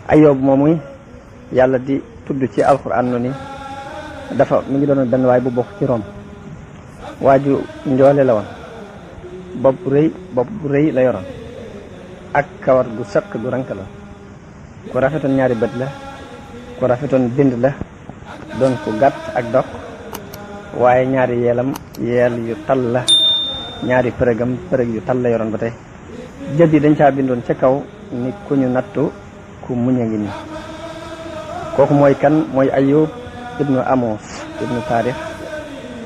Ayoob moomu yàlla di tudd ci alxuraan nu ni dafa mi ngi doon benn waay bu bokk ci Rom waaju njoole la woon bopp bu rëy la yoroon ak kawar gu sëq gu rank la ku rafetoon ñaari bët la ku rafetoon bind la doon ku gàtt ak dox waaye ñaari yeel yu tal la ñaari përëg yu tal la yoroon ba tey jët yi dañ caa bindoon ca kaw ni ku ñu nattu ku muñ a ngi nii kooku mooy kan mooy Ayub ibnu Amos ibnu Taarix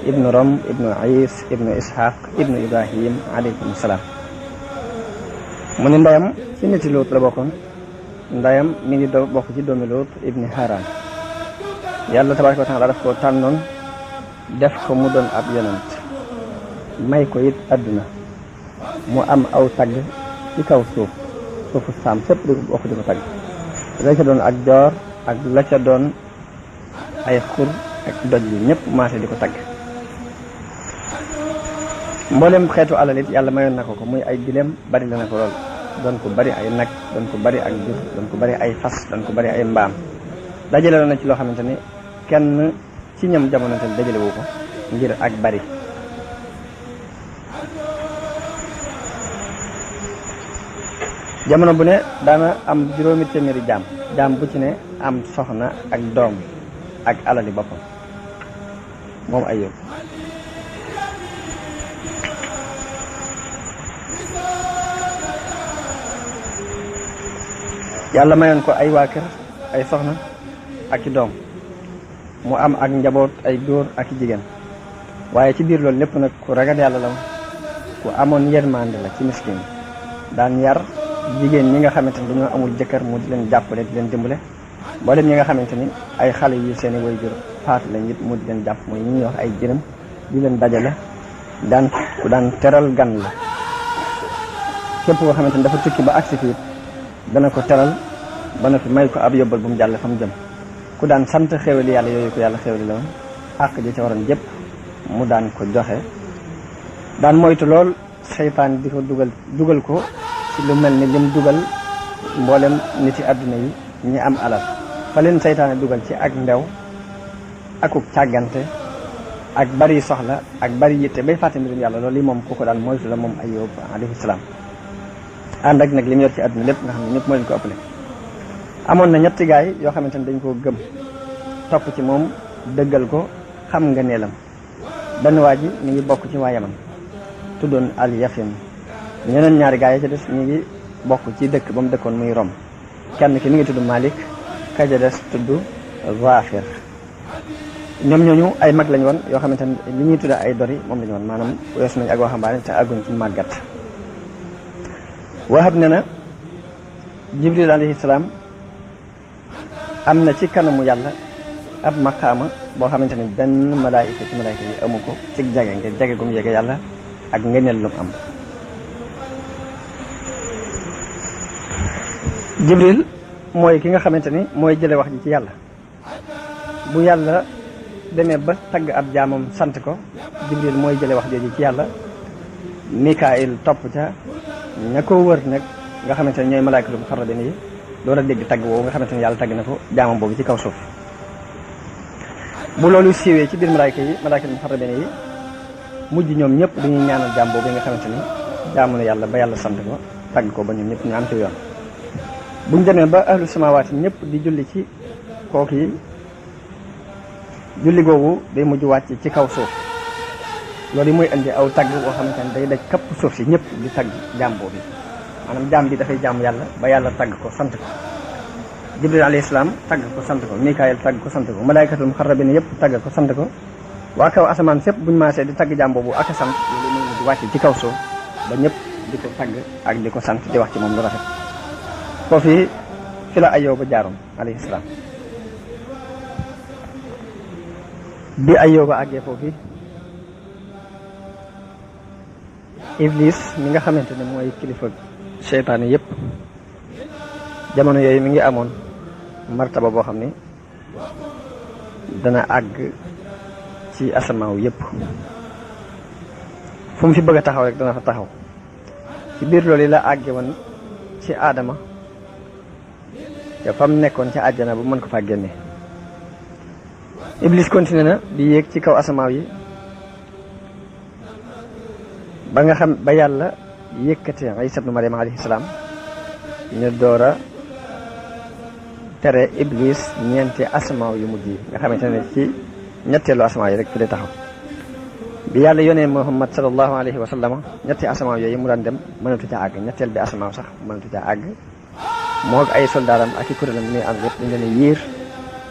ibnu Rom ibnu Is ibnu Ishaq ibnu Ibrahim alayhim salaam mu ni ndeyam ci niti Luut la bokkoon ndeyam mi ngi bokk ci doomi Luut ibni Haran yàlla tabaaraka wa taala daf ko tànnoon def ko mu doon ab yonent may ko it àdduna mu am aw tagg ci kaw suufu saam sépp di bokk di ko tagg la ca doon ak joor ak la ca doon ay xur ak doj yi ñëpp maase di ko tagg mboolem xeetu alal it yàlla mayoon na ko muy ay gileem bari la na ko lool doon ko bari ay nag doon ko bari ak jur doon ko bari ay fas doon ko bari ay mbaam dajale woon na ci loo xamante ni kenn ci ñoom jamono te dajale wu ko ngir ak bari jamono bu ne daana am 7 téeméeri jaam bu ci ne am soxna ak doom ak alali boppam moom Ayub yàlla mayoon ko ay waa kër ay soxna ak i doom mu am ak njaboot ay góor ak i jigéen waaye ci biir loolu lépp nag ku ragal yàlla la ku amoon yërmande la ci miskin daan yar jigéen ñi nga xamante ni dañoo amul jëkkër mu di leen jàppale di leen dimbale mboolem ñi nga xamante ni ay xale yu seeni waajur faatu lañ it mu di leen jàpp mooy ñi ñuy wax ay jërëm di leen dajale ku daan teral gan la képp koo xamante ni dafa tukki ba agsi fii dana ko teral ba na fi may ko ab yóbbal bu mu jàll fa mu jëm ku daan sant xéwali yàlla yooyu ko yàlla xéwali la woon àq ji ca waroon jëpp mu daan ko joxe daan moytu lool seytaan di ko dugal ko ci lu mel ni lim dugal mboolem nit yi àdduna yi ñi am alal fa leen seytaane dugal ci ak ndew akuk càggante ak bari soxla ak bari yitte bay fàtte mbirum yàlla loolu yi moom ku ko daan moytu la moom Ayub alayhi salaam ànd ak nag li mu yor ci àdduna lépp nga xam ne ñëpp moo leen ko ëppale amoon na ñetti gaay yoo xamante ne dañ koo gëm topp ci moom dëggal ko xam nga neelam benn waa ji mi ngi bokk ci waa Yaman tuddoon al Yafin ñeneen ñaari gaay yi ca des ñu ngi bokk ci dëkk ba mu dëkkoon muy Rom kenn ki mi ngi tudd Malik ka ca des tudd Zafir ñoom ñooñu ay mag lañ woon yoo xamante ne li ñuy tudda ay dori moom lañu woon maanaam weesu nañ ak waxambaane te àgguñ ci màggat Wahab ne na Jibril alayhi salaam am na ci kanamu yàlla ab maqaama boo xamante ne benn malaayika ci malaayika yi amu ko ci jage ngir jage gu mu yege yàlla ak ngeneel lu mu am Jibril mooy ki nga xamante ni mooy jële wax ji ci yàlla bu yàlla demee ba tagg ab jaamam sant ko Jibril mooy jële wax jooju ci yàlla Mikaayil topp ca ña ko wër nag nga xamante ne ñooy malaayikatul muqarrabiin yi door a dégg tagg woowu nga xamante ne yàlla tagg na ko jaamam boobu ci kaw suuf bu loolu siiwee ci biir malaayikatul muqarrabiin yi mujj ñoom ñëpp dañuy ñaanal jaam boobu nga xamante ni jaamu na yàlla ba yàlla sant ko tagg ko ba ñoom ñëpp ñu am ci yoon buñ demee ba ahlu samaawaati ñëpp di julli ci kooku yi julli googu day mujj wàcc ci kaw suuf loolu yi muy indi aw tagg boo xamante ne day daj kapp suuf si ñëpp di tagg jaam boobu maanaam jaam bi dafay jaamu yàlla ba yàlla tagg ko sant ko Jibril alayhi salaam tagg ko sant ko Mikaayil tagg ko sant ko malaaykatul muqarrabiin yëpp tagg ko sant ko waa kaw asamaan sépp buñu maasee di tagg jaam boobu ak a sant loolu muy mujj wàcc ci kaw suuf ba ñëpp di ko tagg ak di ko sant di wax ci moom lu rafet foofu fi la Ayuba jaaroon alayhi salaam bi Ayuba àggee foofu Iblis mi nga xamante ne mooy kilifa seytaane yëpp jamono yooyu mi ngi amoon martaba boo xam ne dana àgg ci asamaaw yëpp fu mu fi bëgg a taxaw rek dana fa taxaw ci biir loolu la àgge woon ci Aadama te fa mu nekkoon ca àjjana ba mën ko faa génne. Iblis continué na di yéeg ci kaw asamaaw yi ba nga xam ba yàlla yëkkati Isa ibnu Maryam alayhi salaam ñu door a tere Iblis ñeenti asamaaw yu mujj yi nga xamante ne ci ñetteelu asamaaw yi rek fi lay taxaw. bi yàlla yónnee Muhammad sallallahu alayhi wa sallam ñetti asamaaw yooyu mu daan dem mënatu ca àgg ñetteel bi asamaaw sax mënatu ca àgg moo ak ay soldaaram ak i kuréelam ñuy ànd yëpp dañ leen yiir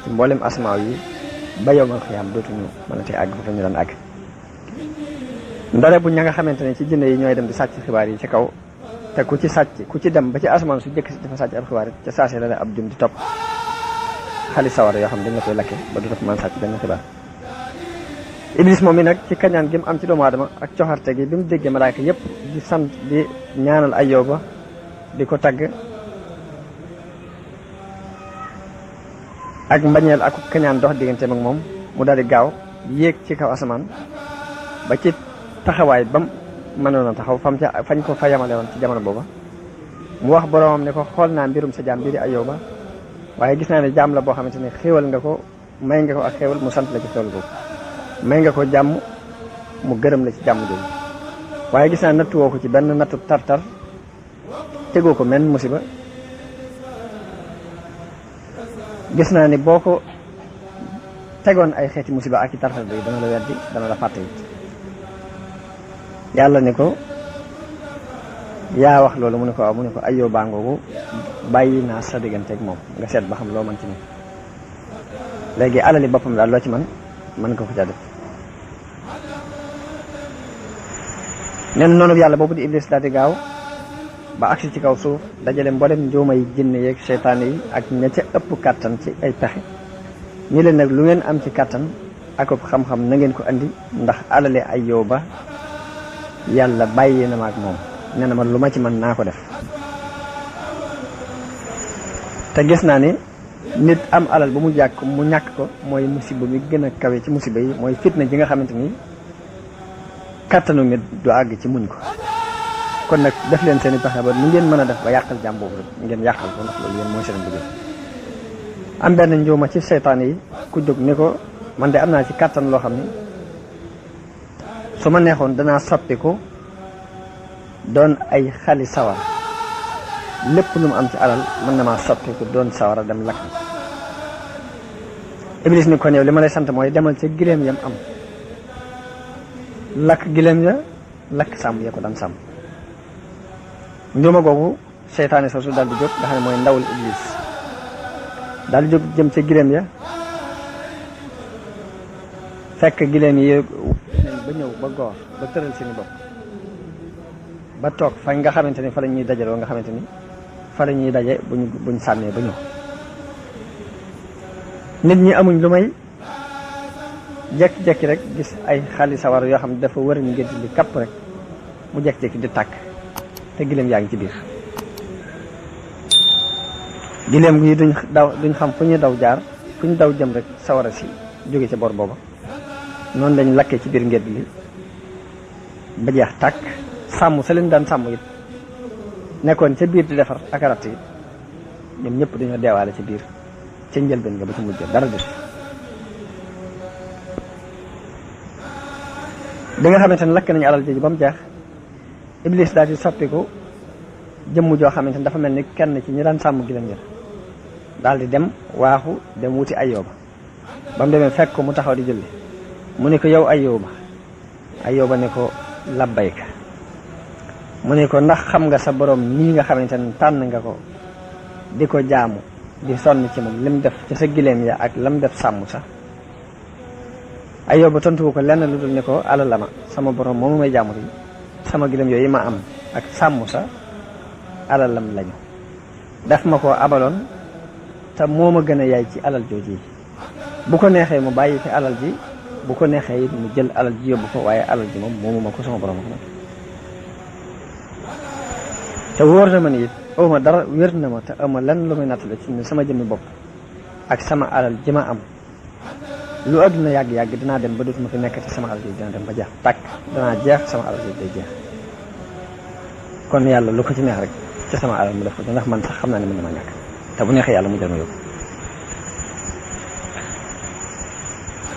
ci mboolem asamaaw yi ba yawmal xiyaam dootuñu mënati àgg foofu ñu daan àgg. ndare bu ña nga xamante ne ci jinne yi ñooy dem di sàcc xibaar yi ci kaw te ku ci dem ba ci asamaan su jëkk si dafa sàcc ab xibaar ca saasi la ab jum di topp xali sawar yoo xam dañ la koy lakke ba du def mën sàcc benn xibaar. Iblis moom mi nag ci kañaan gi mu am ci doomu aadama ak coxarte gi bi mu déggee malaaka yëpp di sant di ñaanal Ayyuba di ko tagg ak mbañeel ak kañaan dox digganteem ak moom mu daal di gaaw yéeg ci kaw asamaan ba ci taxawaay ba mu mënoon a taxaw fañ ko fa yamale woon ci jamono booba mu wax boromam ne ko xool naa mbirum sa jaam bii di Ayyuba waaye gis naa ne jaam la boo xamante ne xéewal nga ko may nga ko ak xéewal mu sant la ci xéewal boobu may nga ko jàmm mu gërëm la ci jàmm jooju waaye gis naa nattuwoo ko ci benn nattu tartar tegoo ko menn musiba gis naa ni boo ko tegoon ay xeeti musiba ak i tartar bi dana la weddi dana la fàtte it yàlla ni ko yaa wax loolu mu ne ko waaw mu ne ko Ayyuba ngoogu bàyyi naa sa digganteeg moom nga seet ba xam loo mën ci moom léegi alali boppam daal loo ci mën nga ko ca def. nee na noonu yàlla boobu di Iblis daal di gaaw ba agsi ci kaw suuf dajale mboolem njuuma yi jinne yeeg seytaane yi ak ña ca ëpp kàttan ci ay pexe ñu leen nag lu ngeen am ci kàttan ak xam-xam na ngeen ko andi ndax alale Ayyuba yàlla bàyyi na ma ak moom nee na ma lu ma ci mën naa ko def. te gis naa ni nit am alal ba mu ñàkk ko mooy musiba mi gën a kawe ci musiba yi mooy fitna ji nga xamante ni kàttanu nit du àgg ci muñ ko. kon nag def leen seen i pexe ba nu ngeen mën a def ba yàqal jàmm boobu rek ngeen yàqal ko ndax loolu yéen mooy seen bëgg. am benn njuuma ci seytaan yi ku jóg ni ko man de am naa ci kàttan loo xam ni su ma neexoon danaa soppiku doon ay xali sawar lépp lu mu am ci alal mën na maa soppiku doon sawara dem lakk. Iblis ni kon yow li ma lay sant mooy demal ca gileem yam am lakk gileem ya lakk sàmm ya ko daan sàmm. njuuma googu seytaane soosu daal di jóg nga xam ne mooy ndawul Iblis daal di jóg jëm ca gileem ya fekk gileem yi ba ñëw ba goor ba tëral seeni bopp ba toog fa nga xamante ni fa la ñuy dajaloo nga xamante ni fa la ñuy daje buñ sànnee ba ñëw. nit ñi amuñ lu may jekki-jekki rek gis ay xali sawar yoo xam ne dafa wër ngir li kapp rek mu jekki-jekki di tàkk te gileem yaa ngi ci biir. gileem gi duñ xam fu ñuy daw jaar fu ñu daw jëm rek sawara si jóge ca bor booba noonu lañ lakkee ci biir ngedd li ba jeex tàkk. sàmm sa leen daan sàmm it nekkoon ca biir di defar ak ratt yi ñoom ñëpp dañoo deewaale ci biir ca njëlbeen nga ba ci mujj dara des. bi nga xamante ne lakk nañu alal jooju ba mu jeex Iblis daal di soppiku jëmm joo xamante ne dafa mel ni kenn ci ñi daan sàmm gileem ngir daal di dem waaxu dem wuti Ayyuba ba mu demee fekk ko mu taxaw di julli mu ne ko yow Ayyuba ne ko labbayka mu ne ko ndax xam nga sa borom nii nga xamante ne tànn nga ko di ko jaamu di sonn ci moom lim def ci sa gileem ya ak lam def sàmm sax. Ayyuba tontu ko lenn lu dul ne ko alal la ma sama borom moomu may jaamu di sama gileem yooyu ma am ak sàmm sa alalam lañu daf ma ko abaloon te moo ma gën a yaay ci alal jooji yi bu ko neexee mu bàyyi fi alal ji bu ko neexee it mu jël alal ji yóbbu ko waaye alal ji moom moomu ma ko sama borom ko te wóor na ma ni it awma dara wér na ma te awma lenn lu muy nattale ci ne sama jëmmi bopp ak sama alal ji ma am lu àdduna yàgg-yàgg dinaa dem ba dootuma fi nekk te sama alal ji dina dem ba jeex tàkk danaa jeex sama alal ji day jeex kon yàlla lu ko ci neex rek ci sama alal mu def ko ndax man sax xam naa ne mën na ma ñàkk te bu neexee yàlla mu jël ma yóbbu.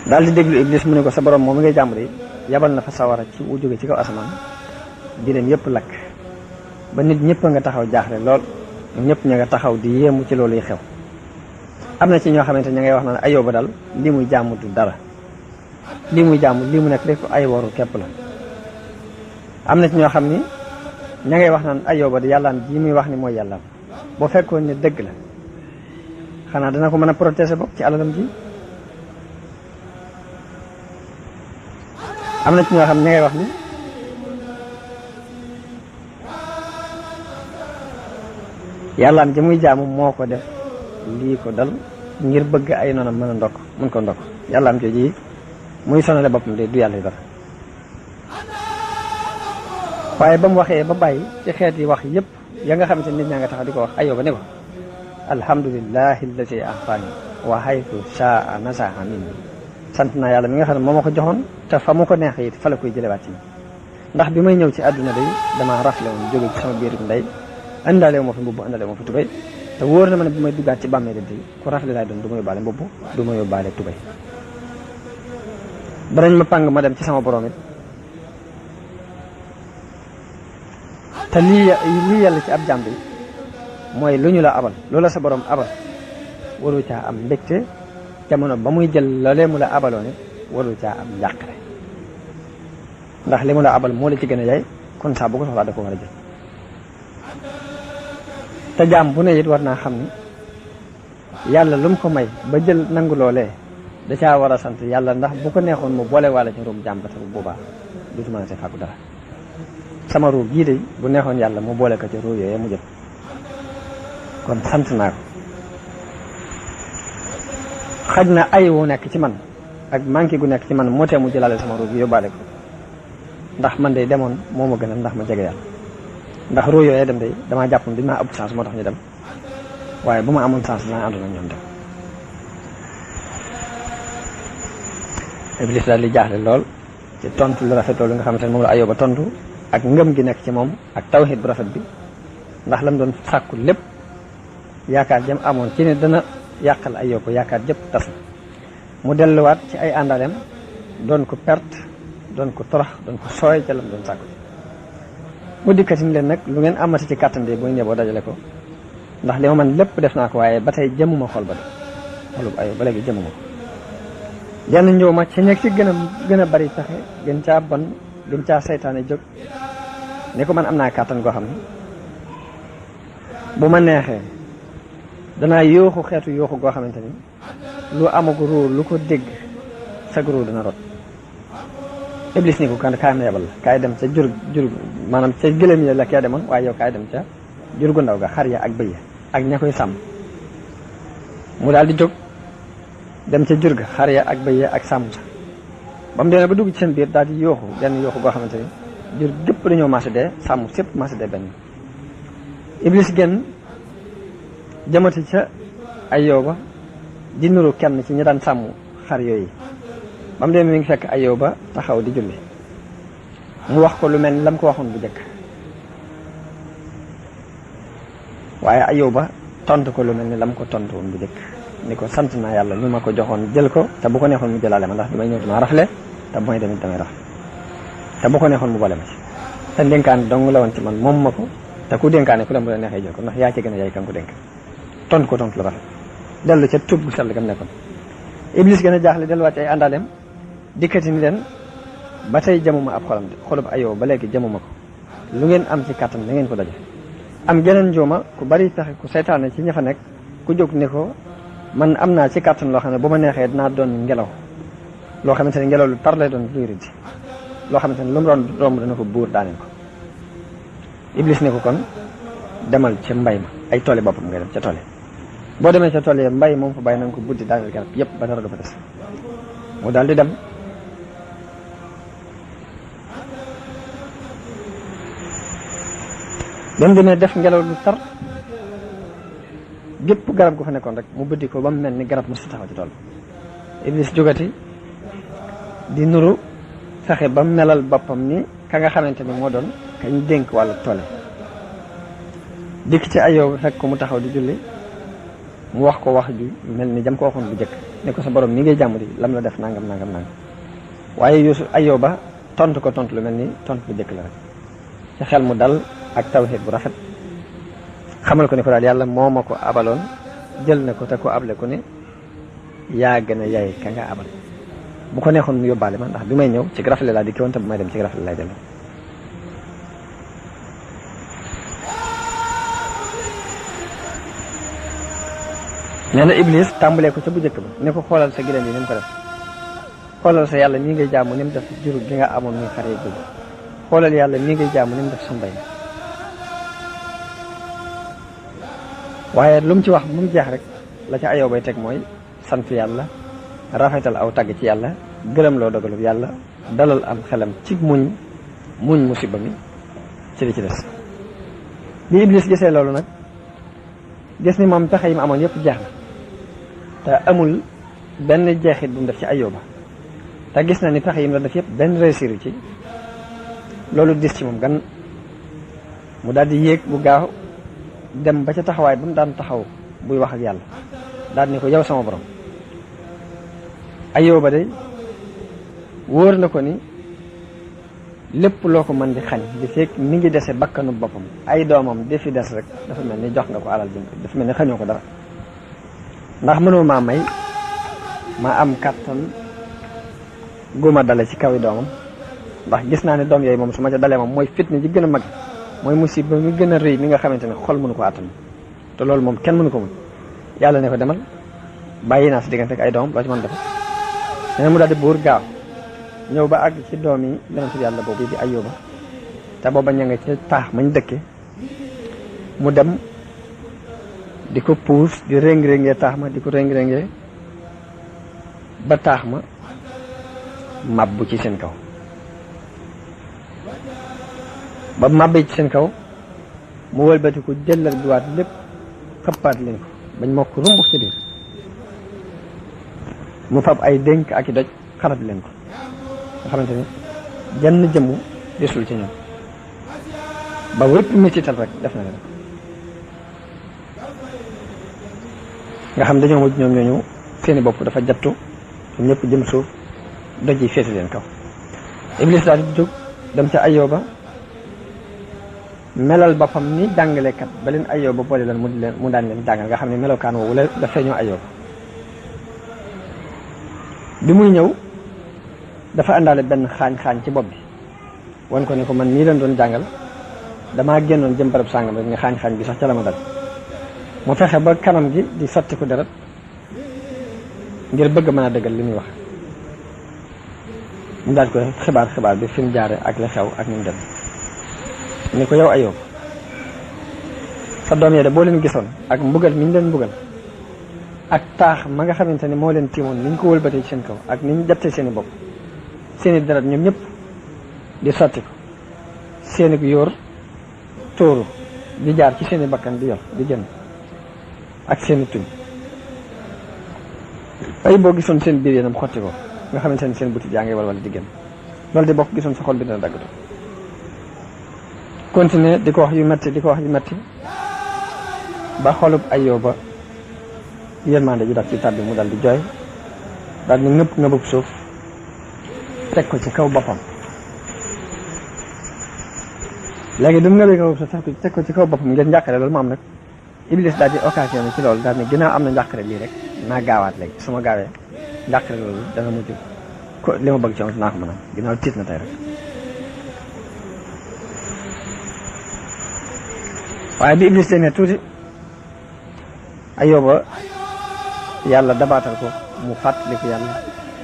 daal di déglu Iblis mu ne ko sa borom moom mi ngay jàmbur yi yabal na fa sawara ci wu jóge ci kaw asamaan di leen yëpp lakk ba nit ñëpp nga taxaw jaaxle lool ñëpp ña nga taxaw di yéemu ci loolu yi xew. am na ci ñoo xamante ña ngay wax na ne Ayyuba daal lii muy jaamu du dara lii muy jaamu lii mu nekk rek ay waru képp la. am na ci ñoo xam ni ña ngay wax naan Ayyuba di yàllaam ji muy wax ni mooy yàllaam boo fekkoon ne dëgg la xanaa dana ko mën a protéger bopp ci alalam ji. am na ci ñoo xam ne ña ngay wax ni yàllaam ji muy jaamu moo ko def lii ko dal ngir bëgg ay noonam mën a ndokk mën ko ndokk yàllaam jooji muy sonale boppam de du yàlla dara. waaye ba mu waxee ba bàyyi ci xeet yi wax yëpp ya nga xamante nit ñaa nga taxaw di ko wax Ayyuba ne ko alhamdulillahi allati ahfani wa haythu shaa nasaha minni sant naa yàlla mi nga xam ne moo ma ko joxoon te fa mu ko neexee it fa la koy jëlewaat ci ndax bi may ñëw ci àdduna day damaa rafle woon jóge ci sama biir ndey andaale wu ma fi mbubb andaale wu ma fi tubay te wóor na ma ne bi may duggaat ci bàmmeel day ku rafle laay doon du ma yóbbaale mbubb du ma yóbbaale tubay. danañ ma pàng ma dem ci sama borom it te lii yàlla ci ab jàmb yi mooy lu ñu la abal loola sa borom abal waru caa am mbégte jamono ba muy jël loolee mu la abaloon it waru caa am njàqare ndax li mu la abal moo la ci gën a yaay kon saa bu ko soxlaa da ko war a jël. te jaam bu ne it war naa xam ni yàlla lu mu ko may ba jël nangu loolee da caa war a sant yàlla ndax bu ko neexoon mu boole wàlla ci ruum jaam ba te bu boobaa du mën a see fàggu dara. sama ruu gii de bu neexoon yàlla mu boole ko ci ruu yooyu mu jël kon sant naa ko. xaj na ay wu nekk ci man ak manqué gu nekk ci man moo tee mu jëlaale sama ruu gi yóbbaale ko ndax man de demoon moo ma gënal ndax ma jege yàlla ndax ruu yooyu dem de damaa jàpp ne damaa ëpp chance moo tax ñu dem waaye bu ma amoon chance dinaa àndoon ak ñoom dem. Iblis daal di jaaxle lool ci tontu lu rafet loolu nga xamante ne moom la Ayyuba tontu ak ngëm gi nekk ci moom ak tawhid bu rafet bi ndax lam doon sàkku lépp yaakaar jëm amoon ci ne dana yàqal Ayyuba yaakaar jëpp tas na mu delluwaat ci ay àndaleem doon ko perte doon ko torox doon ko sooy ca lam doon sàkku. mu dikkati ni leen nag lu ngeen amati ci kàttan de booy ñëboo dajale ko ndax li ma man lépp def naa ko waaye ba tey jëmuma xol ba de xolub Ayyuba ba léegi jëmuma ko. jenn ñëw ma ci nekk ci gën a bari pexe gën caa bon gën caa saytaane jóg ni ko man am naa kàttan goo xam ne bu ma neexee danaa yooxu xeetu yooxu goo xamante ni lu amagu ruu lu ko dégg sag ruu dana rot. Iblis ni ko kan kaay ma yebal la kaay dem ca jur maanaam ca gëlëm ya la kee demoon waaye yow kaay dem ca jur gu ndaw ga xar ya ak bëy ya ak ña koy sàmm. mu daal di jóg dem ca jur ga xar ya ak bëy ya ak sàmm sa ba mu demee ba dugg ci seen biir daal di yooxu benn yooxu goo xamante ni jur gépp dañoo marché dee sàmm sépp marché dee benn. Iblis génn jëmati ca Ayyuba di nuru kenn ci ñi daan sàmm xar yooyu ba mu demee mi ngi fekk Ayyuba taxaw di julli mu wax ko lu mel ni lam ko waxoon bu njëkk waaye Ayyuba tontu ko lu mel ni lam ko tontu woon bu njëkk ni ko sant naa yàlla mi ma ko joxoon jël ko te bu ko neexoon mu jëlaale ma ndax bi may ñëw damaa rafle te bu may demit damay rafle te bu ko neexoon mu boole ma ci te dénkaan dong la woon ci man moom ma ko te ku dénkaane ku dem bu la neexee jël ko ndax yaa ci gën a yaay kan ko dénk tontu ko tontu lu rafet dellu ca tub gu sell gam nekkoon. Iblis gën a jaaxle delluwaat ci ay àndaaleem dikkati ni leen ba tey jamuma ab xolam de xolub Ayyuba ba léegi jamuma ko lu ngeen am ci kàttan da ngeen ko daje. am geneen njuuma ku bari pexe ku seytaane ci ña fa nekk ku jóg ni ko man am naa ci kàttan loo xam ne bu ma neexee dinaa doon ngelaw loo xamante ne ngelaw lu tar lay doon luy rëdd loo xamante ne lu mu doon romb dana ko buur daaneel ko. Iblis ne ko kon demal ca mbay ma ay tooli boppam ngay dem ca tool yi boo demee ca tool yi mbay moom fa bàyyi na nga ko buddi daaneel garab yëpp ba dara du fa des mu daal di dem. dem demee def ngelaw lu tar gépp garab gu fa nekkoon rek mu buddi ko ba mu mel ni garab mu si taxaw ci tool Iblis jógati di nuru fexe ba melal boppam ni ka nga xamante ni moo doon kañ dénk wàllu toole dikk ci Ayyuba fekk ko mu taxaw di julli mu wax ko wax ju mel ni jam ko waxoon bu jëkk ne ko sa borom ni ngay jàmm di lam la def nangam nangam nangam waaye Yuusuf Ayyuba tontu ko tontu lu mel ni tontu bu jëkk la rek ci xel mu dal ak tawxiid bu rafet xamal ko ne ko daal yàlla moo ma ko abaloon jël na ko te ko able ko ne yaa gën a yaay ka nga abal bu ko neexoon mu yóbbaale ma ndax bi may ñëw ci rafle laa dikki woon te bu may dem ci rafle lay dellu nee na Iblis tàmbalee ko ca bu njëkk ba ne ko xoolal sa gileem yi ni mu ko def xoolal sa yàlla mii ngay jaamu ni mu def juru gi nga amoon muy xaree jóg xoolal yàlla mii ngay jaamu ni mu def sa mbay waaye lu mu ci wax mu jeex rek la ca Ayyuba bay teg mooy sant yàlla rafetal aw tagg ci yàlla gërëm loo dogalub yàlla dalal am xelam ci muñ musiba mi ci li ci des bi Iblis gisee loolu nag gis ni moom pexe yi mu amoon yëpp jeex na te amul benn jeexit bu mu def ci Ayyuba te gis na ni pexe yi mu doon def yëpp benn réussir ci loolu dis ci moom gan mu daal di yéeg bu gaaw dem ba ca taxawaay ba mu daan taxaw buy wax ak yàlla daal ni ko yow sama borom Ayyuba de wóor na ko ni lépp loo ko mën di xañ di fekk mi ngi dese bakkanu boppam ay doomam di fi des rek dafa mel ni jox nga ko alal jëm dafa mel ni xañoo ko dara ndax mënoo maa may ma am kàttan guma dale ci kaw i doomam ndax gis naa ne doom yooyu moom su ma ca dalee moom mooy fitna ji gën a mag mooy musiba mi gën a rëy mi nga xamante ne xol mënu ko àttan te loolu moom kenn mënu ko mun yàlla ne ko demal bàyyi naa si diggante ak ay doomam loo ci mën def nee na mu daal di buur gaaw ñëw ba àgg ci doom yi yonent bi yàlla boobu di Ayyuba te booba ña nga ci taax mañ dëkke mu dem di ko puus di réng-réngee taax ma di ko réng-réngee ba taax ma mabbu ci seen kaw ba mabbee ci seen kaw mu wëlbati ko jëlal bi waat lépp xëppaat leen ko bañ mokk rumbux ci biir mu fab ay dénk ak i doj xarat leen ko nga xamante ni jenn jëmmu desul ci ñoom ba wépp mettital rek def na leen nga xam dañoo mujj ñoom ñooñu seeni bopp dafa jattu ñoom ñëpp jëm suuf doj yi féete leen kaw Iblis daal di jóg dem ca Ayyuba melal boppam ni jàngalekat ba leen Ayyuba boole leen mu daan leen jàngal nga xam ne melokaan woowu la feeñoo Ayyuba bi muy ñëw dafa àndaale benn xaañ ci bopp bi wan ko ne ko man nii leen doon jàngal damaa génnoon jëm barab sàngam rek ne xaañ bi sax ca la ma dal mu fexe ba kanam gi di sotti ko deret ngir bëgg mën a dëggal li muy wax mu daal ko xibaar bi fi mu jaare ak la xew ak ni mu dem ni ko yow Ayyuba sa doom yi de boo leen gisoon ak mbugal mi ñu leen mbugal ak taax ma nga xamante ne moo leen tiimoon ni ñu ko wëlbatee ci seen kaw ak ni ñu jattee seen i bopp seen i deret ñoom ñëpp di sotti ko seen i yóor tóoru di jaar ci seen i bakkan di yor di génn ak seen i tuñ ay boo gisoon seen biir yéenam xotti ko nga xamante ne seen butit yaa ngi walwala di génn loolu di bokk gisoon sa xol bi dina daggatu continuer di ko wax yu metti ba xolub Ayyuba yërmande ji daf ci tàbbi mu dal di jooy daal di ngëbub suuf teg ko ci kaw boppam léegi du mu ngëbee ngëbub suuf teg ko ci kaw boppam ngeen njàqare loolu mu am nag Iblis daal di occasion ci loolu daal ne ginnaaw am na njàqare lii rek naa gaawaat léegi su ma gaawee njàqare loolu dana mujj ko li ma bëgg ci moom naa ko mën a ginnaaw tiit na tey rek waaye bi Iblis demee tuuti Ayyuba yàlla dabaatal ko mu fàttaliku yàlla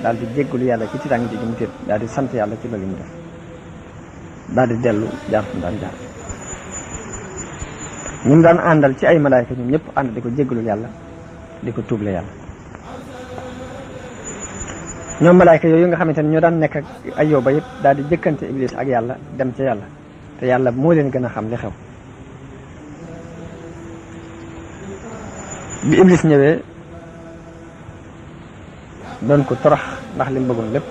daal di jéggalu yàlla ci tiitaange ji mu tiit daal di sant yàlla ci loolu mu def daal di dellu jaar fu mu daan jaar ñu mu daan àndal ci ay malaayka ñoom ñëpp ànd di ko jéggalu yàlla di ko tuuble yàlla ñoom malaayka yooyu nga xamante ne ñoo daan nekk ak Ayyuba yëpp daal di jëkkante Iblis ak yàlla dem ca yàlla te yàlla moo leen gën a xam li xew bi Iblis ñëwee doon ko torox ndax li mu bëggoon lépp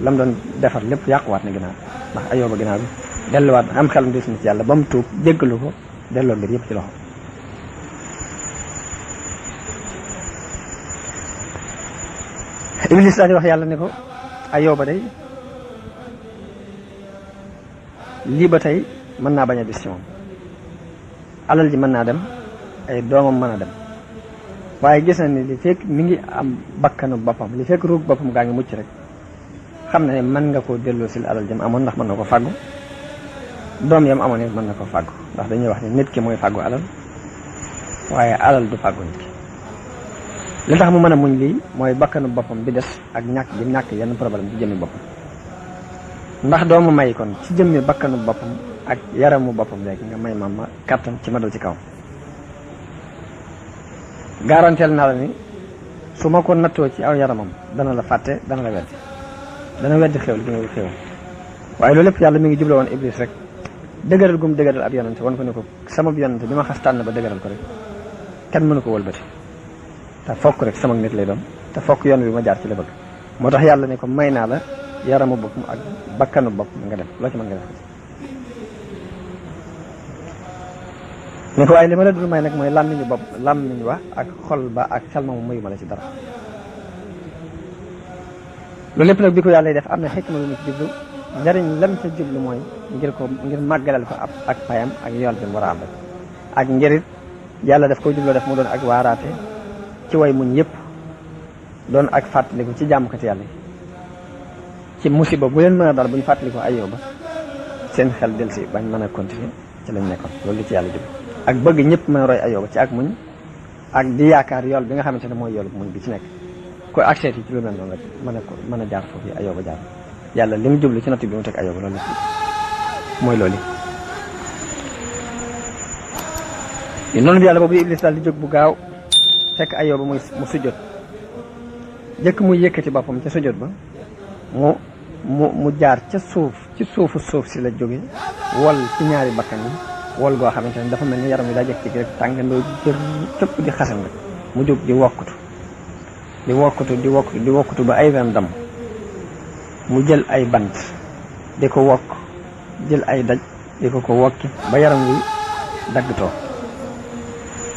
la mu doon defar lépp yàquwaat na ginnaaw ndax Ayyuba ginnaaw bi delluwaat am xelam des na ci yàlla ba mu tuub jéggalu ko delloo mbir yëpp ci loxo Iblis daal di wax yàlla ne ko Ayyuba day lii ba tey mën naa bañ a dis ci moom, alal ji mën naa dem, ay doomam mën a dem, waaye gis na ni li fekk mi ngi am bakkanu boppam, li fekk ruug boppam gaa ngi mucc rek xam na ne mën nga koo delloo sil alal jëm amoon ndax mën na ko fàggu, doom yam amoon it mën na ko fàggu, ndax dañuy wax ne nit ki mooy fàggu alal waaye alal du fàggu nit ki. li tax mu mën a muñ lii mooy bakkanu boppam bi des ak ñàkk yenn problème ci jëmmi boppam, ndax doomu may kon ci jëmmi bakkanu boppam ak yaramu boppam léegi nga may ma kàttan ci ma dal ci kaw. garanteel naa la ni su ma ko nattoo ci aw yaramam dana la fàtte, dana la weddi, dana weddi xew li nga xew. waaye loolu lépp yàlla mi ngi jubloo woon Iblis rek dëgëral gum dëgëral ab yonante wan ko ne ko sama yonante bi ma xas tànn ba dëgëral ko rek kenn mënu ko wëlbati, te fokk rek sama nit lay doon, te fokk yoon bi ma jaar ci la bëgg. moo tax yàlla ne ko may naa la yaramu boppam ak bakkanu boppam nga dem loo ci mën nga def ne ko waaye li ma la dul may nag mooy làmmiñu wax ak xol ba ak xel ma mu mayu ma la ci dara. loolu lépp nag bi ko yàlla def am na xikma lu mu ci jublu, njariñ lam ca jublu mooy ngir màggalal ko ak payam ak yool bi mu war a am rek, ak njërit yàlla daf ko jubloo def mu doon ak waaraate ci way muñ yëpp, doon ak fàttaliku ci jàmmkati yàlla yi ci musiba bu leen mën a dal bu ñu fàttaliku Ayyuba seen xel del si bañ mën a continuer ci lañ nekkoon. loolu li ci yàlla jublu ak bëgg ñëpp mën a roy Ayyuba ci ak muñ ak di yaakaar yool bi nga xamante ne mooy yoolu muñ bi ci nekk ko accès yi ci lu mel noonu rek mën a jaar foofu Ayyuba jaar. yàlla li mu jublu ci natt bi mu teg Ayyuba loolu mooy loolu yi noonu bi yàlla boobu Iblis daal di jóg bu gaaw fekk Ayyuba mu sujjot jëkk muy yëkkati boppam ca sujjot ba mu jaar ca suufu suuf si la jóge wol ci ñaari bakkan yi wol goo xamante ne dafa mel ni yaram wi daa jëkk ci rek tàngandoo jër cëpp di xasan rek mu jóg di wokkutu ba ay ren dam mu jël ay bant di ko wokk, jël ay daj di ko wokki ba yaram wi daggtoo,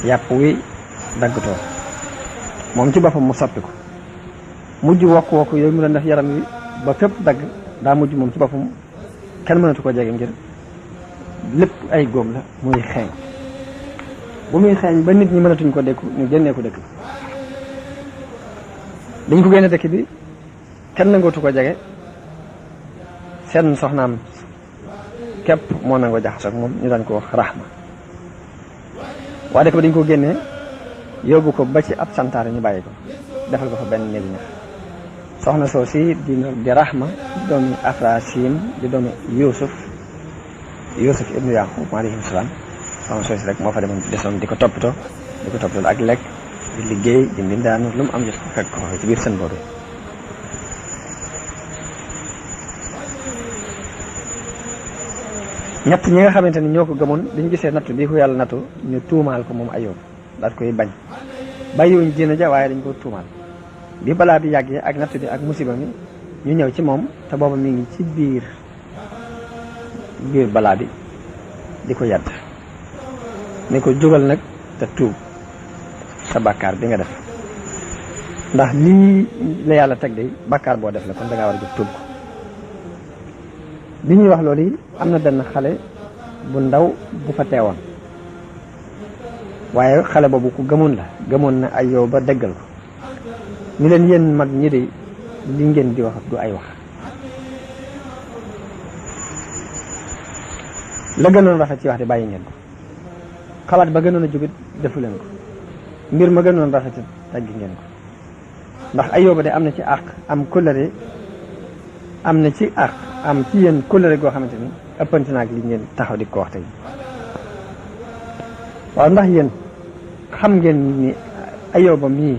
yàpp wi daggtoo moom ci boppam mu soppi ko mujj wokk yooyu mu doon def yaram wi ba fépp dagg daa mujj moom ci boppam kenn mënatu ko jege ngir lépp ay góom la muy xeeñ. bu muy xeeñ ba nit ñi mënatuñ ko dékku ñu génnee ko dëkk bi dañ ko génne dëkk bi kenn nangootu ko jege, seen soxnaam képp moo nangoo jaxasoo ak moom ñu daan ko wax Rahma. waa dëkk ba dañ ko génnee yóbbu ko ba ci ab santaare ñu bàyyi ko defal ko fa benn néegi ñax. soxna soo si di Rahma di doomi Afrasim di doomi Yuusuf ibnu Yaqub alayhi salaam. soxna soo si rek moo fa desoon di ko toppatoo ak lekk di liggéey di mbindaanu lu mu am jot ko fekk ko ci biir seen boobu. ñett ñi nga xamante ni ñoo ko gëmoon dañu gisee nattu bii ko yàlla nattu ñu tuumaal ko moom Ayyuba daal koy bañ bàyyiwuñ diina ja waaye dañ ko tuumaal. bi balaa bi yàggee ak natt bi ak musiba mi ñu ñëw ci moom te booba mi ngi ci biir balaa bi di ko yàdd ni ko jógal nag te tuub sa bàkkaar bi nga def, ndax lii la yàlla teg de bàkkaar boo def la kon da ngaa war a jóg tuub ko. bi ñuy wax loolu yi am na benn xale bu ndaw bu fa teewoon waaye xale boobu ku gëmoon na Ayyuba dëggal ko ñu leen yéen mag ñi de li ngeen di wax du ay wax. la gënoon rafet ci wax di bàyyi ngeen ko, xalaat ba gënoon a jógit defu leen ko, mbir ma gënoon rafet taggi ngeen ko, ndax Ayyuba de am na ci àq am kóllëre am ci yéen kóllëre goo xamante ni ëppante naag li ngeen taxaw di ko wax tey. waaw ndax yéen xam ngeen ni Ayyuba mii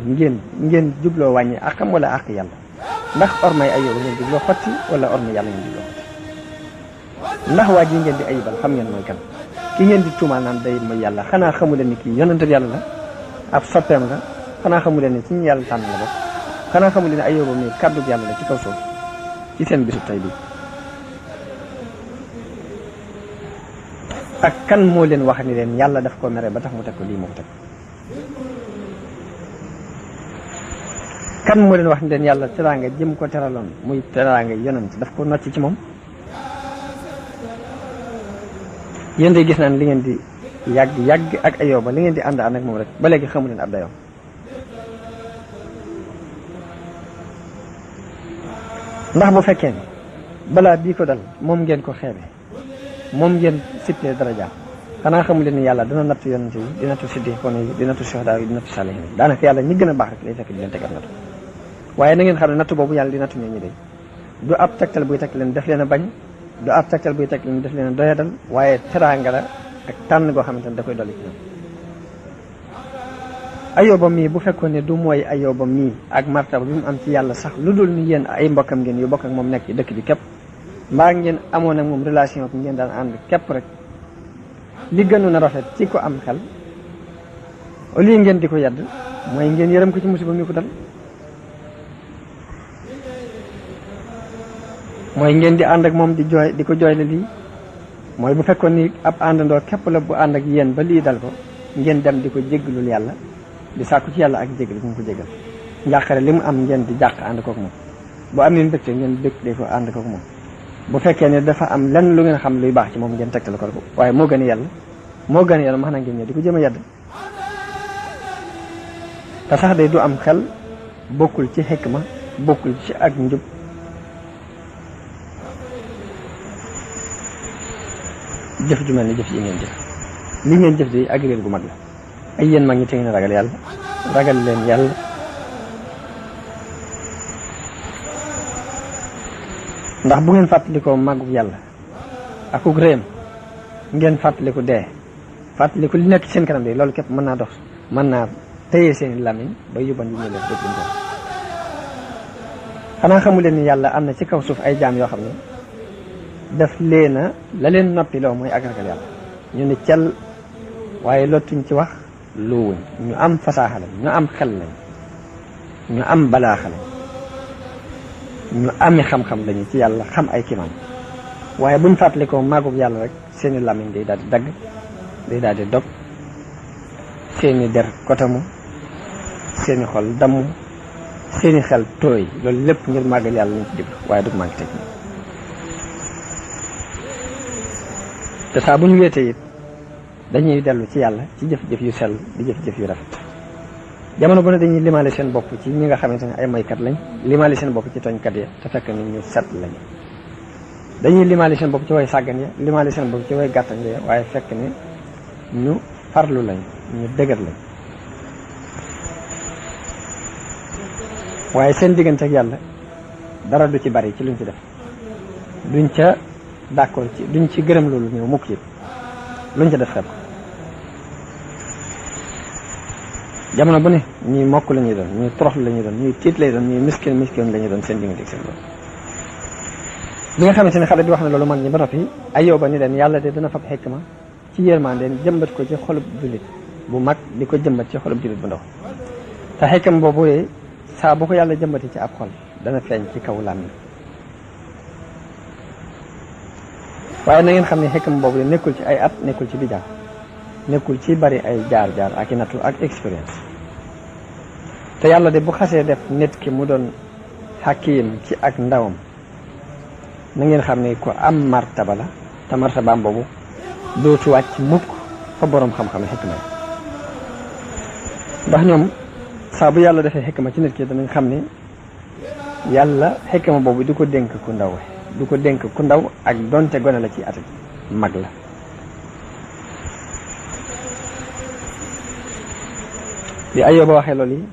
ngeen jubloo wàññi àqam wala àq yàlla, ndax ormay Ayyuba ngeen jubloo xotti wala ormay yàlla ngeen jubloo xotti. ndax waa ji ngeen di ayibal xam ngeen mooy kan, ki ngeen di tuumaal naan day mooy yàlla xanaa xamu leen ni kii yonent bi yàlla la, ab soppeem la, xanaa xamu leen ni ci ñu yàlla tànn la bokk, xanaa xamu leen ne Ayyuba mii kàddu yàlla la ci kaw suuf ci seen bisub tey bi. ak kan moo leen wax ni leen yàlla daf ko mere ba tax mu teg ko lii moo ko teg. kan moo leen wax ne leen yàlla teraanga jëm ko teraloon muy teraanga yonent daf ko nocc ci moom. yéen de gis naan li ngeen di yàgg ak Ayyuba li ngeen di ànd ak moom rek ba léegi xamu leen ab dayoom. ndax bu fekkee ne balaa bii ko dal moom ngeen ko xeebe moom ngeen sippee daraja xanaa xamu leen ni yàlla dina natt yonent yi di nattu siddiqoon yi di nattu suhadaa yi di nattu saalihiin yi daanaka yàlla ñi gën a baax rek lay fekk di leen tegal nattu. waaye na ngeen xam ne nattu boobu yàlla di nattu ñooñu de du ab tegtal buy teg leen def leen a bañ du ab tegtal buy teg leen def leen a doyadal waaye teraanga la ak tànn goo xamante ne da koy dolli ci ñoom. Ayyuba mii bu fekkoon ne du mooy Ayyuba mii ak martaba bi mu am ci yàlla sax lu dul ni yéen ay mbokkam ngeen yu bokk ak moom nekk ci dëkk bi képp mbaa ngeen amoon ak moom relation ak ngeen daan ànd képp rek li gënoon a rafet ci ko am xel au lieu ngeen di ko yedd mooy ngeen yërëm ko ci musiba mi ko dal. mooy ngeen di ànd ak moom di jooy di ko jooyle lii mooy bu fekkoon ni ab àndandoo képp la bu ànd ak yéen ba lii dal ko ngeen dem di ko jéggalul yàlla di sàkku ci yàlla ak jéggal bu mu ko jéggal njàqare li mu am ngeen di jàq ànd kook moom bu amee mbégte ngeen bég ko ànd kook moom bu fekkee ne dafa am lenn lu ngeen xam luy baax ci moom ngeen tegtal ko waaye moo gën a yàlla max na ngeen ñëw di ko jëm a yedd te sax day du am xel bokkul ci xikma bokkul ci ak njub jëf ju mel ni jëf yi ngeen jëf li ngeen jëf di ak réer gu mag la ay yéen mag ñi te ngeen ragal yàlla ragal leen yàlla ndax bu ngeen fàttalikoo màggug yàlla akuk réem ngeen fàttaliku dee fàttaliku li nekk ci seen kanam de loolu képp mën naa dox mën naa téye seen làmmiñ ba yóbban yi ñu def dëgg ko xanaa xamu leen ni yàlla am na ci kaw suuf ay jaam yoo xam ne daf leena la leen noppi loo mooy ak ragal yàlla ñu ne cel waaye lottuñ ci wax luwuñ ñu am fasaaxa lañ ñu am xel lañ ñu am balaaxa lañ ñu ami xam-xam lañu ci yàlla xam ay kimaan waaye buñ fàttalikoo màggug yàlla rek seeni làmmiñ day daal di dagg day daal di dog seeni der kotamu seeni xol damm seeni xel tooy loolu lépp ngir màggal yàlla lañ ci jublu waaye du manqué teg te saa bu ñu wéetee it dañuy dellu ci yàlla ci jëf-jëf yu sell di jëf-jëf yu rafet jamono bu ne dañuy limaale seen bopp ci ñi nga xamante ne ay maykat lañ limaale seen bopp ci tooñkat ya te fekk ni ñu set lañ dañuy limaale seen bopp ci way sàggan ya limaale seen bopp ci way gàttañ ya waaye fekk ni ñu farlu lañ ñu dëgër lañ waaye seen diggante ak yàlla dara du ci bari ci luñ ci def duñ ca d'accord ci duñ ci gërëm loolu ñëw mukk yëpp luñ ca def xeeb ko jamono bu ne ñuy mokk la ñuy doon ñuy toroxlu la ñuy doon ñuy tiit lay doon ñuy miskin la ñuy doon seen diggante ak seen loolu bi nga xamante ne xale bi wax na loolu mag ñi ba noppi Ayyuba ni leen yàlla de dana fab xikma ci yërmandeen jëmbat ko ci xolub jullit bu mag di ko jëmbat ci xolub jullit bu ndaw te xikam boobu saa bu ko yàlla jëmbati ci ab xol dana feeñ ci kaw làmmiñ waaye na ngeen xam ne xikam boobu nekkul ci ay at nekkul ci bijaar nekkul ci bari ay jaar-jaar ak i nattu ak expérience te yàlla de bu xasee def nit ki mu doon xakiim ci ak ndawam na ngeen xam ne ko am martaba la te martabaam boobu dootu wàcc mukk fa boroom xam-xam xikma yi ndax ñoom saa bu yàlla defee xikma ci nit ki danañ xam ne yàlla xikma boobu du ko dénk ku ndaw du ko dénk ku ndaw ak donte gone la ci at mag la bi Ayyuba waxee loolu yi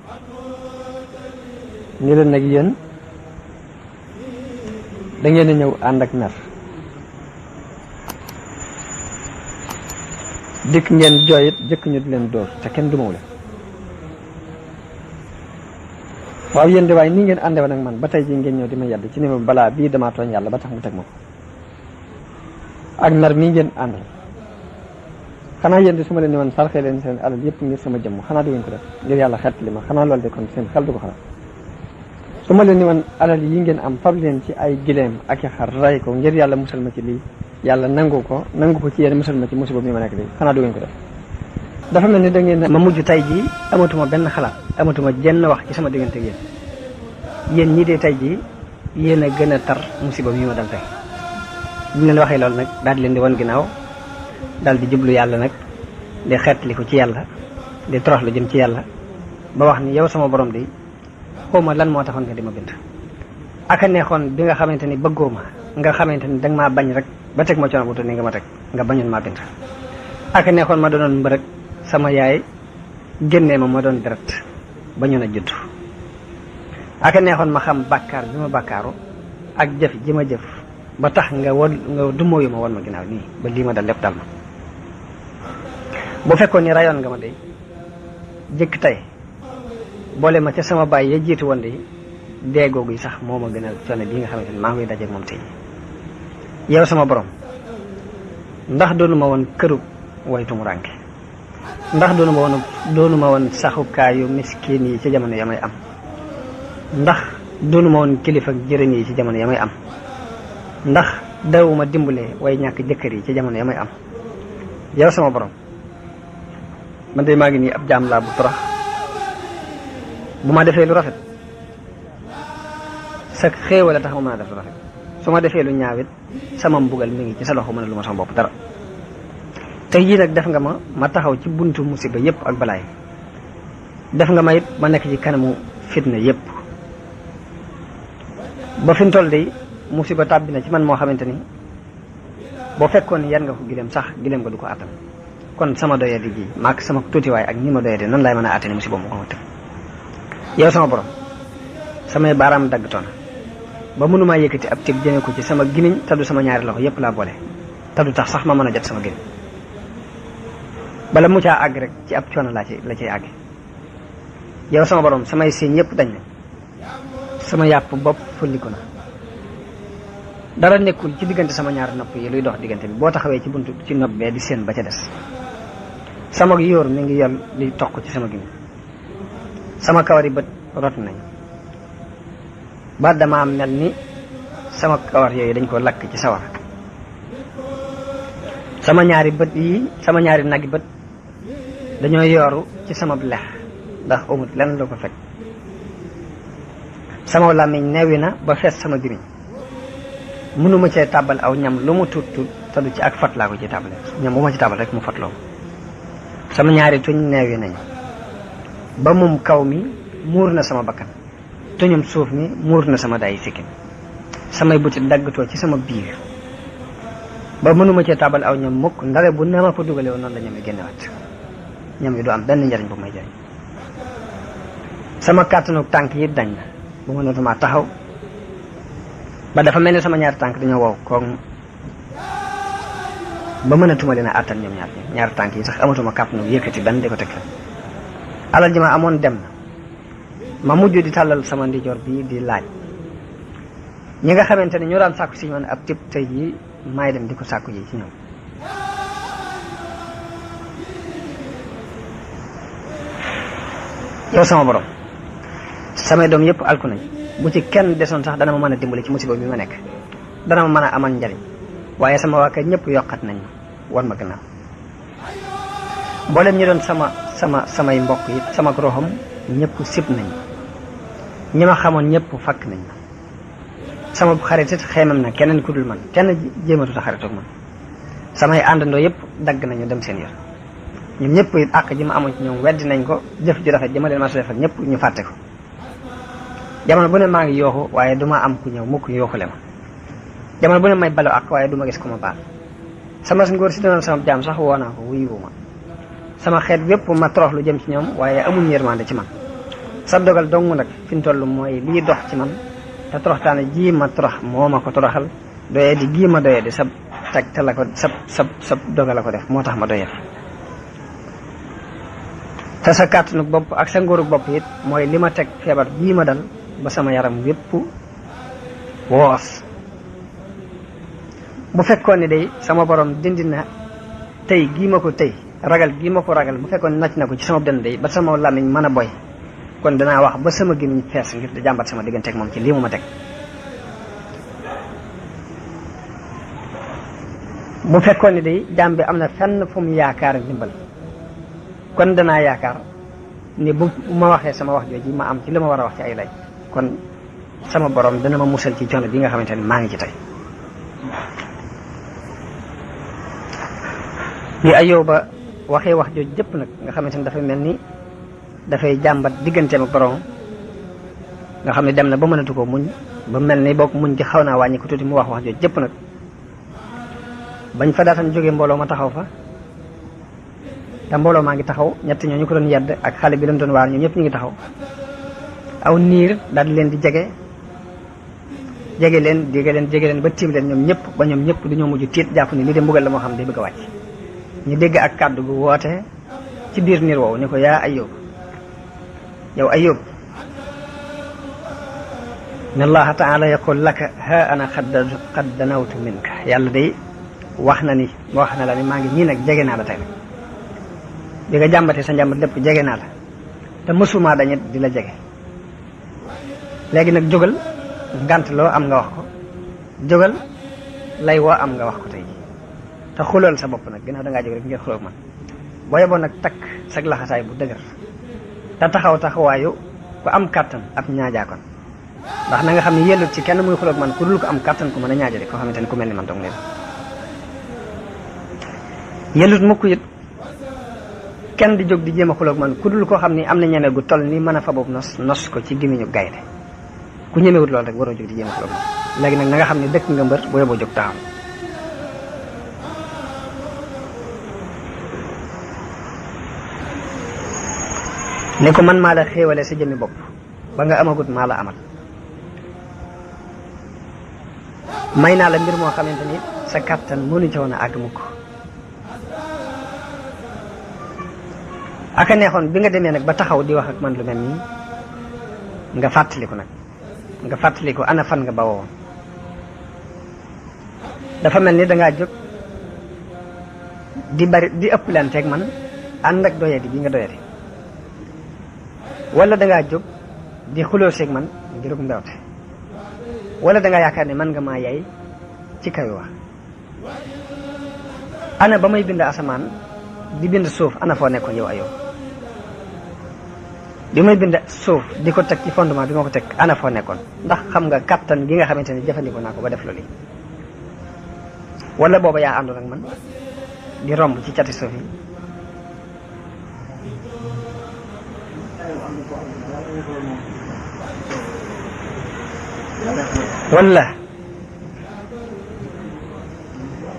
ni leen nag yéen da ngeen a ñëw ànd ak mer dikk ngeen jooyit jëkk ñu di leen dóor te kenn dumaw leen waaw yéen de waaye nii ngeen àndewoon ak man ba tey ji ngeen ñëw di ma yedd ci ni ma balaa bii damaa tooñ yàlla ba tax mu teg ma ko ak mer mii ngeen àndal xanaa yéen di su ma leen ni man sarxee leen seen alal yëpp ngir sama jëmm xanaa du ngeen ko def ngir yàlla xett li ma xanaa loolu de kon seen xel du ko xalaat su ma leen ni man alal yi ngeen am fab leen ci ay gileem ak i xar ray ko ngir yàlla musal ma ci lii yàlla nangu ko ci yéen musal ma ci musiba mi ma nekk lii xanaa du ngeen ko def dafa mel ni da ngeen ma mujj tay jii amatuma benn xalaat amatuma jenn wax ci sama diggante ak yéen yéen ñii de tey jii yéen a gën a tar musiba mi ma dal tey bi ñu leen waxee loolu nag daal di leen di wan ginnaaw daal di jublu yàlla nag di xeetli ko ci yàlla di toroxlu jëm ci yàlla ba wax ni yow sama borom di xawma lan moo taxoon nga di ma bind aka neexoon bi nga xamante ni bëggoo ma nga xamante ni danga maa bañ rek ba teg ma coono bu ni nga ma teg nga bañoon maa bind aka neexoon ma doonoon mbërëg sama yaay génnee ma doon deret bañoon a judd aka neexoon ma xam bàkkaar bi ma bàkkaaru ak jëf ji ma jëf ba tax nga dumóoyu ma won ma ginnaaw nii ba lii ma dal lépp dal ma bu fekkoon ni rayoon nga ma de jëkk tey boole ma ca sama baay ya jiitu woon de dee googu yi sax moo ma gën a coono bii nga xamante ni maa ngi koy dajeeg moom tey yow sama borom ndax doonu ma woon këru waytu mu rànke ndax doonu ma woon saxukaayu miskin yi ci jamono ya may am ndax doonu ma woon kilifa jërëm yi ci jamono ya may am ndax dawuma dimbale way ñàkk jëkkër yi ci jamono ya may am yow sama borom man de maa ngi nii ab jaam laa bu torox bu ma defee lu rafet sa xéewal a tax ma mën a def lu rafet su ma defee lu ñaawit sama mbugal mi ngi ci sa loxo mën a lu ma sama bopp dara te yii nag def nga ma taxaw ci buntu musiba yépp ak balaay def nga ma it ma nekk ci kanamu fitna yépp ba fi mu toll de musiba tàbbi na ci man moo xamante ni boo fekkoon ni yar nga ko gileem sax gileem nga du ko attan kon sama doye di ji maak sama tuutiwaay ak ni ma doye di nan laay mën a attani musiba mu ko ma tëg yow sama borom samay baaraam daggtoona ba mënumaa yëkkati ab tib jëme ko ci sama gimiñ taddu sama ñaari loxo yépp laa boole taddu tax sax ma mën a jot sama gimiñ bala mu caa àgg rek ci ab coono la cay àgg yow sama borom samay siiñ yépp dañ nañ sama yàpp bopp fulliku na dara nekkul ci diggante sama ñaari nopp yi luy dox diggante bi boo taxawee ci buntu ci nopp bee di seen ba ca des sama yóor mi ngi yol li toq ci sama gimiñ sama kawari bët rot nañ ba dama am mel ni sama kawar yooyu dañ ko lakk ci sawar sama ñaari nagi bët dañoo yooru ci sama lex ndax amut lenn la ko fekk sama làmmiñ neewi na ba fees sama gimiñ mënuma cee tàbbal aw ñam lu mu tuut tuut te du ci ak fat laa ko ci tàbbale ñam bu ma ci tàbbal rek mu fatloo sama ñaari tuñ neewi nañ ba mum kaw mi muur na sama bakkan tuñum suuf mi muur na sama dayi sikkim samay buti daggatoo ci sama biir ba mënuma cee tàbbal aw ñam mukk ndare bu ne ma fa dugale woon noonu la ñam yi génnewaat ñam yi du am benn njariñ bu may jariñ sama kàttanu tànk yi dañ na bu ma nootuma taxaw ba dafa mel ni sama ñaari tànk dañoo wow koŋ ba mënatuma leen a àttan ñoom ñaari tànk yi sax amatuma kàttanu yëkkati benn di ko teg alal ji ma amoon dem na ma mujj di tàllal sama ndijoor bii di laaj ñi nga xamante ne ñoo daan sàkku si man ab tib tey yi maay dem di ko sàkku ji ci ñoom yow sama borom samay doom yëpp alku nañ bu ci kenn desoon sax dana ma mën a dimbali ci musiba bi ma nekk dana ma mën a amal njariñ waaye sama waa kër ñëpp yokkat nañ ma war ma gannaaw mboolem ñi doon samay mbokk yi sama roxam ñëpp sib nañ ñi ma xamoon ñëpp fakk nañ ma sama xarit it xeemam na keneen ku dul man kenn jéematuta xaritoog man samay àndandoo yëpp dagg nañu dem seen yor ñoom ñëpp it àq ji ma amoon ci ñoom weddi nañ ko jëf ju rafet ji ma leen ma defal ñëpp ñu fàtte ko jamono bu ne maa ngi yooxu waaye duma am ku ñëw mukk yooxule ma jamono bu ne may balo ak waaye duma gis ku ma baal sama ngóor si doon sama jaam sax woo naa ko wuyu ma sama xeet wépp ma torox lu jëm ci ñoom waaye amuñ yërmande ci man sa dogal dong nag fi mu toll mooy lii dox ci man te toroxtaane ji ma torox moo ma ko toroxal doyee di gii ma doyee di sab teg te la ko sab dogal la ko def moo tax ma doyee te sa kàttanu bopp ak sa ngóoru bopp it mooy li ma teg feebar bii ma dal ba sama yaram wépp woos bu fekkoon ne day sama borom dindi na tey gii ma ko tey ragal gii ma ko ragal bu fekkoon nacc na ko ci sama dënn day ba sama làmmiñ mën a boy kon danaa wax ba sama gémmiñ fees ngir di jàmbat sama diggante ak moom ci lii mu ma teg bu fekkoon ne day jaam bi am na fenn fu mu yaakaar ndimbal kon danaa yaakaar ni bu ma waxee sama wax jooji ma am ci li ma war a wax ci ay lay kon sama borom dana ma musal ci coono bi nga xamante ne maa ngi ci tey. bi Ayyuba waxee wax jooju jëpp nag nga xamante ne dafay mel ni dafay jàmbat digganteem ak borom nga xam ne dem na ba mënatu ko muñ ba mel ni bokk muñ ci xaw naa wàññi ko tuuti mu wax jooju jëpp nag bañ fa daataan jógee mbooloo ma taxaw fa te mbooloo maa ngi taxaw ñett ñoo ñu ko doon yedd ak xale bi leen doon waar ñoom ñëpp ñu ngi taxaw aw niir daal di leen di jege leen ba tiim leen ñoom ñëpp dañoo mujj tiit jàpp ni lii de mbugal la moo xam day bëgg a wàcc ñu dégg ak kàddu gu woote ci biir niir woowu ni ko yaa Ayyub yow Ayyub inna allaha taala yaqul laka ha ana qad danawtu minka yàlla day wax na la ni maa ngi nii nag jege naa la tey bi nga jàmbatee sa njàmbat lépp jege naa la te mësuma dañet di la jege léegi nag jógal ngant loo am nga wax ko jógal lay woo am nga wax ko tey te xulool sa bopp nag ginnaaw dangaa jóg rek ngir xuloog man boo yeboon nag takk sag laxasaay bu dëgër te taxawaayu ku am kàttan ab ñaajaakoon ndax na nga xam ne yellut ci kenn muy xuloog man ku dul ko am kàttan ku mën a ñaajale koo xamante ne ku mel ni man dong leen yellut mukk it kenn di jóg di jéem a xuloog man ku dul koo xam ni am na ñeme gu toll ni mën a fa boobu nos ko ci gémmiñu gaynde ku ñemewut loolu rek waroo jóg di jéem a xuloog man léegi nag na nga xam ne dëkk nga mbër boo yeboo jóg taxaw ne ko man maa la xéewale sa jëmmi bopp ba nga amagut maa la amal may naa la mbir moo xamante ni sa kàttan mënu ci woon a àgg mukk aka neexoon bi nga demee nag ba taxaw di wax ak man lu mel nii nga fàttaliku ana fan nga bawoo dafa mel ni dangaa jóg di ëpp lanteeg man ànd ak doyadi bi nga doyadi wala dangaa jóg di xuloo seeg man ngirug mbewte wala dangaa yaakaar ne man nga maa yay ci kaw wax ana ba may bind asamaan di bind suuf ana foo nekkoon yow Ayyub bi may bind suuf di ko teg ci fondement bi ma ko teg ana foo nekkoon ndax xam nga kattan gi nga xamante ne jëfandikoo naa ko ba def loolu wala booba yaa àndoon ak man di romb ci cati suuf yi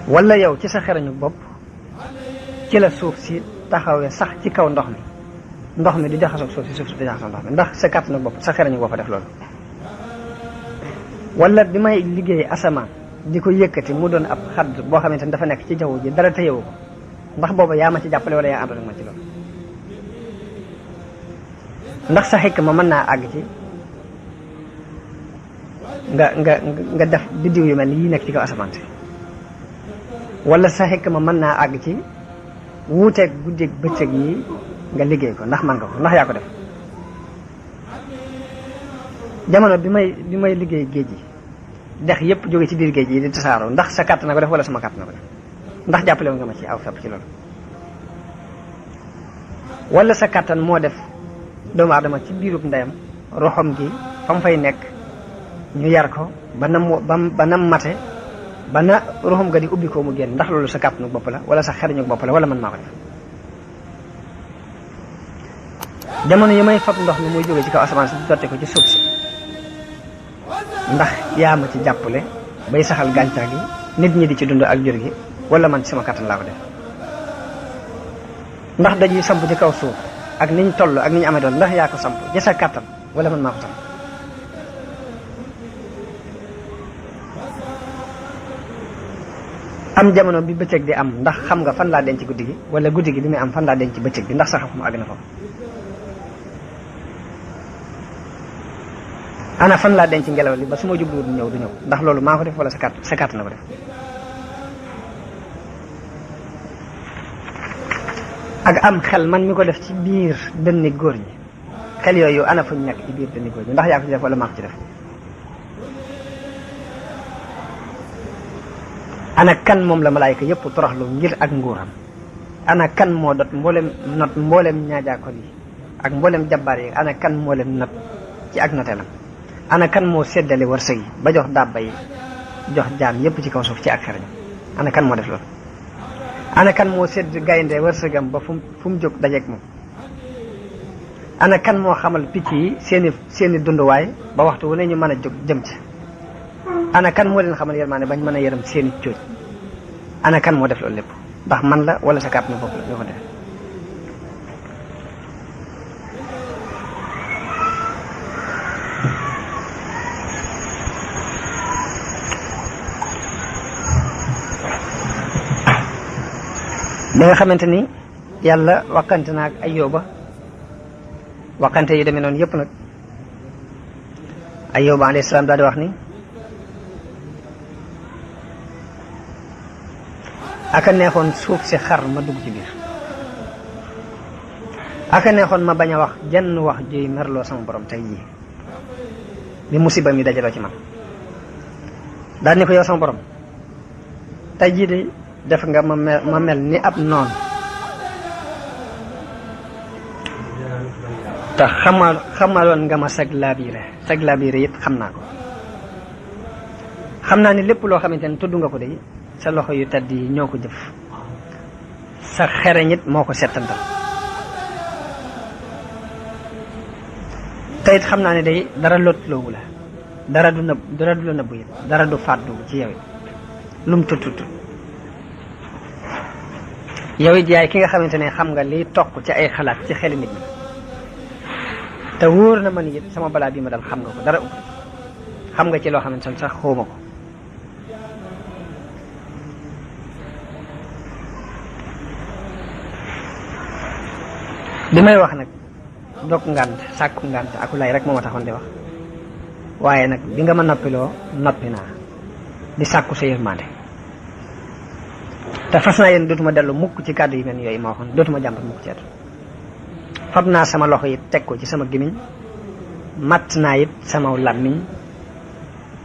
wala yow ci sa xerañu bopp ci la suuf si taxawee sax ci kaw ndox mi di jaxasoog suuf si di jaxasoog ndox mi ndax sa kàttanu bopp sa xerañu bopp def loolu wala bi may liggéey asamaan di ko yëkkati mu doon ab xadd boo xamante ni dafa nekk ci jaww ji dara téyewu ko ndax booba yaa ma ci jàppale wala yaa àndoon ak ma ci loolu ndax sa xikma mën naa àgg ci nga def biddiw yu mel ni yi nekk ci kaw asamaan si wala sa xikma mën naa àgg ci wuuteeg guddeeg bëccëg yi nga liggéey ko ndax man nga ko ndax yaa ko def jamono bi may liggéey géej gi dex yépp jóge ci biir géej gi di tasaaroo ndax sa kàtt na ko def wala sama kàtt na ko def ndax jàppale nga ma ci aw fepp ci loolu wala sa kàttan moo def doomu aadama ci biirub ndeyam roxom gi fa mu fay nekk ñu yar ko ba nam mate ba na roxom ga di ubbi ko mu génn ndax loolu sa kàttanu bopp la wala sa xeriñu bopp la wala man maa ko def jamono yi may fab ndox mi muy jóge ci kaw asamaan si di dotte ko ci suuf si ndax yaa ma ci jàppale bay saxal gàncax gi nit ñi di ci dund ak jur gi wala man ci sama kàttan laa ko def ndax dañuy samp ci kaw suuf ak niñ toll ak niñ amee doon ndax yaa ko samp ci sa kàttan wala man maa ko samp am jamono bi bëccëg di am ndax xam nga fan laa denc guddi gi wala guddi gi bi muy am fan laa denc bëccëg bi ndax sa xam-xam àgg na fa ana fan laa denc ngelaw li ba su ma jubluwul ñëw du ñëw ndax loolu maa ko def wala sa kàttan na ko def ak am xel man mi ko def ci biir dënni góor ñi xel yooyu ana fuñ nekk ci biir dënni góor ñi ndax yaa ko ci def wala maa ko ci def ana kan moom la malaayka yëpp toroxlu ngir ak nguuram ana kan moo dot mboolem ñaajaakoon yi ak mboolem jabbaar yi ana kan moo leen not ci ak noteelam ana kan moo séddale wërsëg yi ba jox dabba yi jox jaam yépp ci kaw suuf ci ak xarañ ana kan moo def loolu ana kan moo sédd gaynde wërsëgam ba fu mu jóg dajeeg moom ana kan moo xamal picc yi seeni dunduwaay ba waxtu wu ne ñu mën a jóg jëm ci ana kan moo leen xamal yërmaane bañ mën a yërëm seeni cooj ana kan moo def loolu lépp ndax man la wala sa kàpp ñu bopp la ñoo ko def bi nga xamante ni yàlla waxante na ak Ayyuba waxante yi demee noonu yëpp nag Ayyuba alayhi salaam daal di wax ni aka neexoon suuf si xar ma dugg ci biir aka neexoon ma bañ a wax jenn wax juy merloo sama borom tey jii bi musiba mi dajaloo ci man daal ni ko yow sama borom tey jii de def nga ma mel ni ab noon te xamaloon nga ma sag laabiire it xam naa ko xam naa ni lépp loo xamante ne tudd nga ko de sa loxo yu tedd yi ñoo ko jëf sa xereñ it moo ko settantal te it xam naa ne day dara lotloowu la dara du la nëbbu it dara du fàddu ci yow it lum tutut yow it yaay ki nga xamante ne xam nga liy toq ci ay xalaat ci xeli nit ñi te wóor na ma ni it sama balaa bii ma dal xam nga ko dara ëpp xam nga ci loo xamante ne sax xawma ko bi may wax nag dog ngànt sàkku ngànt aku lay rek moo ma taxoon di wax waaye nag bi nga ma noppiloo noppi naa di sàkku sa yërmande te fas naa yéen dootuma dellu mukk ci kàddu yi mel yooyu ma waxoon dootuma jàmbat mukk ci àdduna fab naa sama loxo it teg ko ci sama gémmiñ matt naa it sama làmmiñ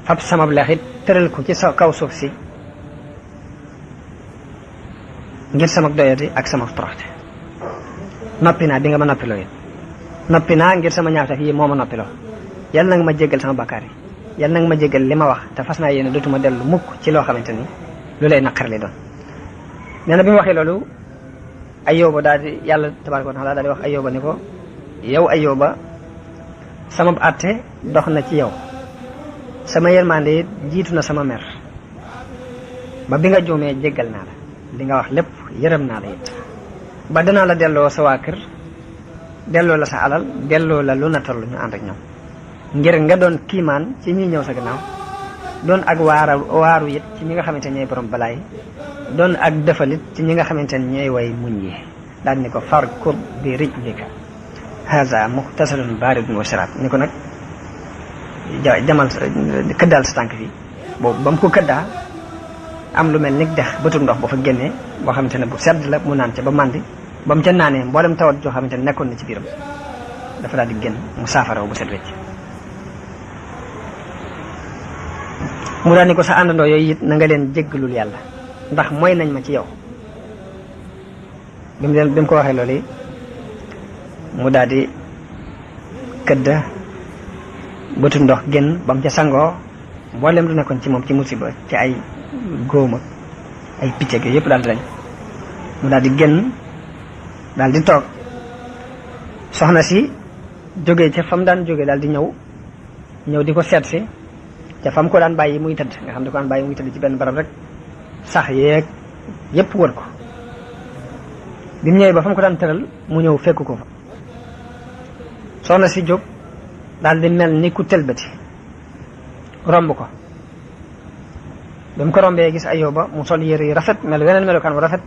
fab sama lex it tëral ko ci sa kaw suuf si ngir sama doyati ak sama toroxte noppi naa bi nga ma noppiloo it noppi naa ngir sama ñaawteef yi moo ma noppiloo yàlla na nga ma jéggal sama bakkaar yi yàlla na nga ma jéggal li ma wax te fas naa yéene dootuma dellu mukk ci loo xamante ni lu lay naqar li doon nee na bi mu waxee loolu Ayyuba daal di yàlla tabaaraka wa taala daal di wax Ayyuba ni ko yow Ayyuba sama àtte dox na ci yow sama yërmande it jiitu na sama mer ba bi nga juumee jéggal naa la li nga wax lépp yërëm naa la it ba danaa la delloo sa waa kër delloo la sa alal delloo la lu na toll ñu ànd ak ñoom ngir nga doon kiimaan ci ñi ñëw sa gannaaw doon ak waaru it ci ñi nga xamante ne ñooy borom balaay doon ak defalit ci ñi nga xamante ne ñooy way muñ yi daal ni ko farkur bi rijlika haza muxtasalun baridun wa sharaab ni ko nag jamal këddaal sa tànk fii boobu ba mu ko këddaa am lu mel ni dex bëtum ndox ba fa génnee boo xamante ne bu sedd la mu naan ca ba màndi ba mu ca naanee mboolem tawat joo xamante ne nekkoon na ci biiram dafa daal di génn mu saafaraw bu set wecc mu daal ni ko sa àndandoo yooyu it na nga leen jéggalul yàlla ndax mooy nañ ma ci yow bi mu ko waxee loolu mu daal di këdd bëtu ndox génn ba mu ca sangoo mboolem lu nekkoon ci moom ci musiba ci ay góom ak ay picc ak yooyu yëpp daal di dañ mu daal di génn daal di toog soxna si jógee ca fa mu daan jógee daal di ñëw di ko seet si ca fa mu ko daan bàyyi muy tëdd nga xam ne ko daan bàyyi muy tëdd ci benn barab rek sax yeeg yëpp wër ko bi mu ñëwee ba fa mu ko daan tëral mu ñëw fekk ko fa soxna si jóg daal di mel ni ku tëlbati romb ko ba mu ko rombee gis Ayyuba mu sol yére yu rafet mel weneen melokaan bu rafet